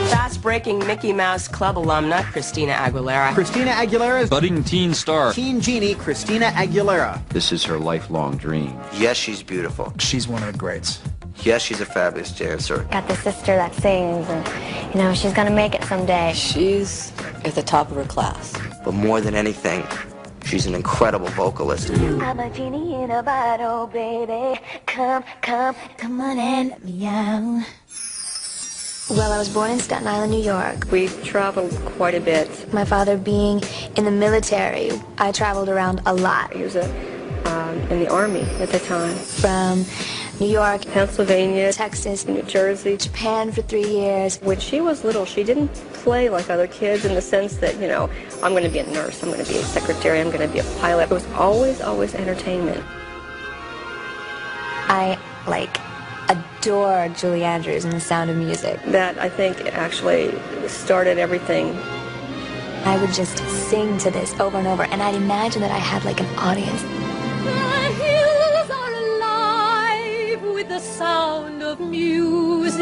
Fast-breaking Mickey Mouse Club alumna Christina Aguilera. Christina Aguilera's budding teen star. teen genie, Christina Aguilera. This is her lifelong dream. Yes, she's beautiful. She's one of the greats. Yes, she's a fabulous dancer. Got the sister that sings, and, you know, she's gonna make it someday. She's at the top of her class. But more than anything, she's an incredible vocalist. I'm a genie in a bottle, baby. Come on and let me out. Well, I was born in Staten Island, New York. We traveled quite a bit. My father being in the military, I traveled around a lot. He was in the Army at the time. From New York, Pennsylvania, Texas, New Jersey, Japan for 3 years. When she was little, she didn't play like other kids in the sense that, you know, I'm going to be a nurse, I'm going to be a secretary, I'm going to be a pilot. It was always entertainment. I, adore Julie Andrews and The Sound of Music. That, I think, actually started everything. I would just sing to this over and over, and I'd imagine that I had, an audience. The hills are alive with the sound of music.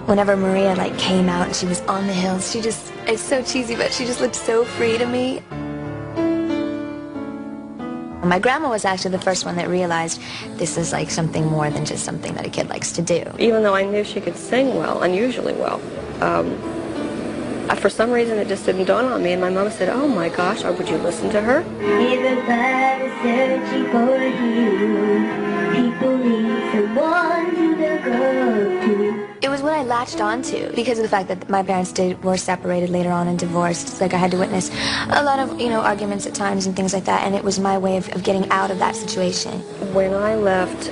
Whenever Maria, came out and she was on the hills, it's so cheesy, but she just looked so free to me. My grandma was actually the first one that realized this is something more than just something that a kid likes to do. Even though I knew she could sing well, unusually well, for some reason it just didn't dawn on me, and my mom said, oh my gosh, would you listen to her? Everybody's searching for you. People need someone to go to. It was what I latched onto because of the fact that my parents were separated later on and divorced. It's I had to witness a lot of, arguments at times and things like that, and it was my way of getting out of that situation. When I left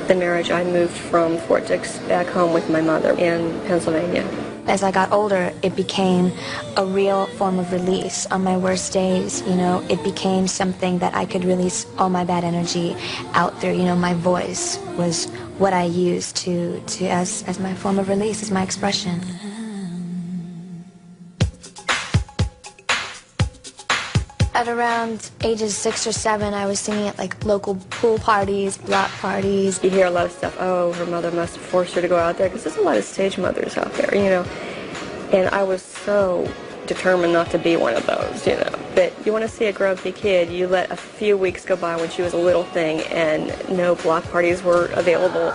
the marriage, I moved from Fort Dix back home with my mother in Pennsylvania. As I got older, it became a real form of release. On my worst days, it became something that I could release all my bad energy out through. My voice was what I used as my form of release, as my expression. At around ages 6 or 7, I was singing at local pool parties, block parties. You hear a lot of stuff, oh, her mother must have forced her to go out there, because there's a lot of stage mothers out there, And I was so determined not to be one of those, But you want to see a grumpy kid, you let a few weeks go by when she was a little thing and no block parties were available.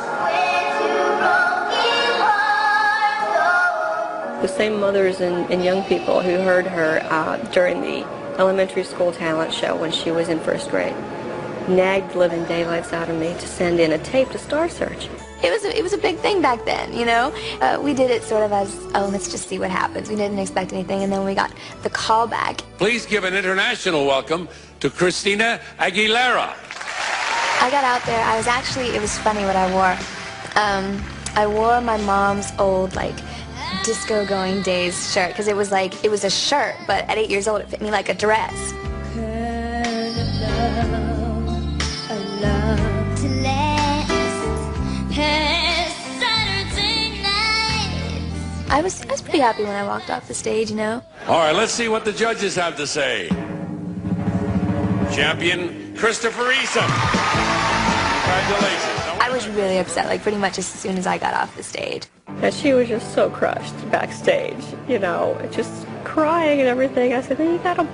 The same mothers and young people who heard her during the elementary school talent show when she was in first grade nagged living daylights out of me to send in a tape to Star Search. It was a big thing back then, We did it sort of as, oh, let's just see what happens. We didn't expect anything, and then we got the call back. Please give an international welcome to Christina Aguilera. I got out there. it was funny what I wore. I wore my mom's old, disco going days shirt, because it was a shirt, but at 8 years old it fit me like a dress. I was pretty happy when I walked off the stage, All right, let's see what the judges have to say. Champion Christopher Eason. Congratulations. I was really upset, pretty much as soon as I got off the stage. And she was just so crushed backstage, just crying and everything. I said, you gotta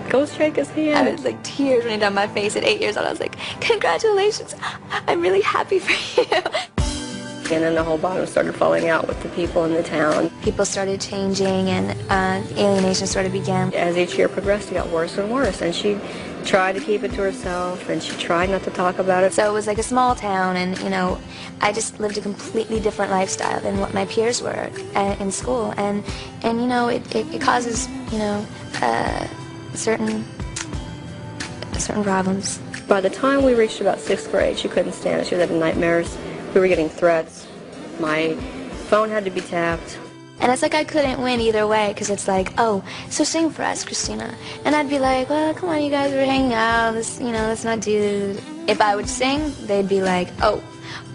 go shake his hand. I was tears running down my face at 8 years old. I was congratulations, I'm really happy for you. And then the whole bottom started falling out with the people in the town. People started changing, and alienation sort of began. As each year progressed, it got worse and worse, and she tried to keep it to herself, and she tried not to talk about it. So it was a small town, and, I just lived a completely different lifestyle than what my peers were in school, and it causes, certain problems. By the time we reached about 6th grade, she couldn't stand it. She was having nightmares. We were getting threats. My phone had to be tapped. And it's like I couldn't win either way, because it's like, oh, so sing for us, Christina. And I'd be like, well, come on, you guys were hanging out, let's not do... If I would sing, they'd be like, oh,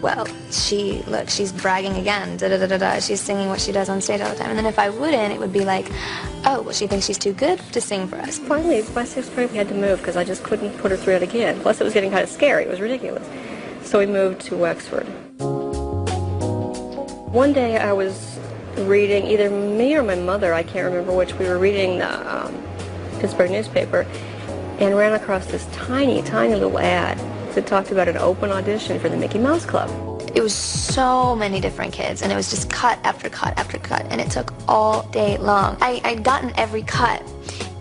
well, she's bragging again, da-da-da-da-da, she's singing what she does on stage all the time. And then if I wouldn't, it would be like, oh, well, she thinks she's too good to sing for us. Finally, by 6th grade, we had to move, because I just couldn't put her through it again. Plus, it was getting kind of scary. It was ridiculous. So we moved to Wexford. One day, I was reading, either me or my mother, I can't remember which, we were reading the Pittsburgh newspaper, and ran across this tiny, tiny little ad that talked about an open audition for the Mickey Mouse Club. It was so many different kids, and it was just cut after cut after cut, and it took all day long. I'd gotten every cut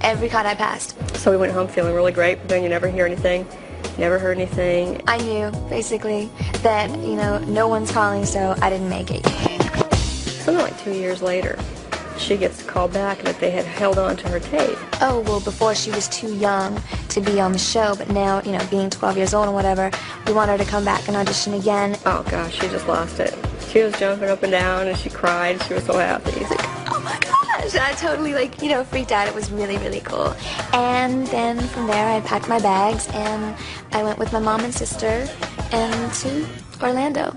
I passed. So we went home feeling really great, but then you never hear anything, never heard anything. I knew, basically, that, no one's calling, so I didn't make it. Something like 2 years later, she gets a call back that they had held on to her tape. Oh, well, before she was too young to be on the show, but now, being 12 years old and whatever, we want her to come back and audition again. Oh, gosh, she just lost it. She was jumping up and down, and she cried. She was so happy. He's like, oh, my gosh. I totally, freaked out. It was really, really cool. And then from there, I packed my bags, and I went with my mom and sister and to Orlando.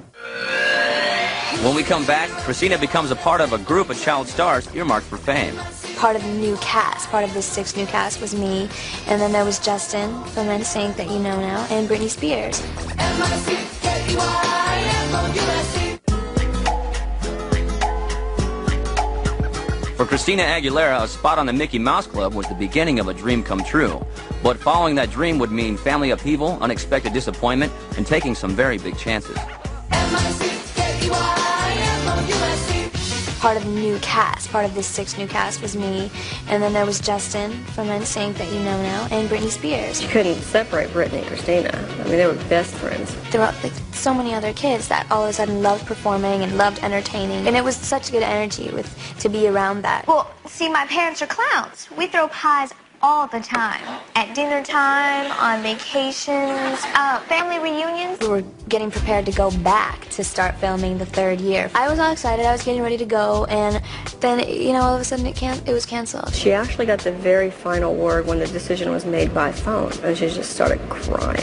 When we come back, Christina becomes a part of a group of child stars earmarked for fame. Part of the new cast, part of this 6 new cast was me, and then there was Justin from NSYNC that you know now, and Britney Spears. For Christina Aguilera, a spot on the Mickey Mouse Club was the beginning of a dream come true. But following that dream would mean family upheaval, unexpected disappointment, and taking some very big chances. Part of the new cast, part of this 6 new cast was me, and then there was Justin from NSYNC that you know now, and Britney Spears. You couldn't separate Britney and Christina. I mean, they were best friends. There were so many other kids that all of a sudden loved performing and loved entertaining, and it was such good energy to be around that. Well, see, my parents are clowns. We throw pies all the time. At dinner time, on vacations, family reunions. We were getting prepared to go back to start filming the 3rd year. I was all excited. I was getting ready to go, and then, all of a sudden it was canceled. She actually got the very final word when the decision was made by phone, and she just started crying.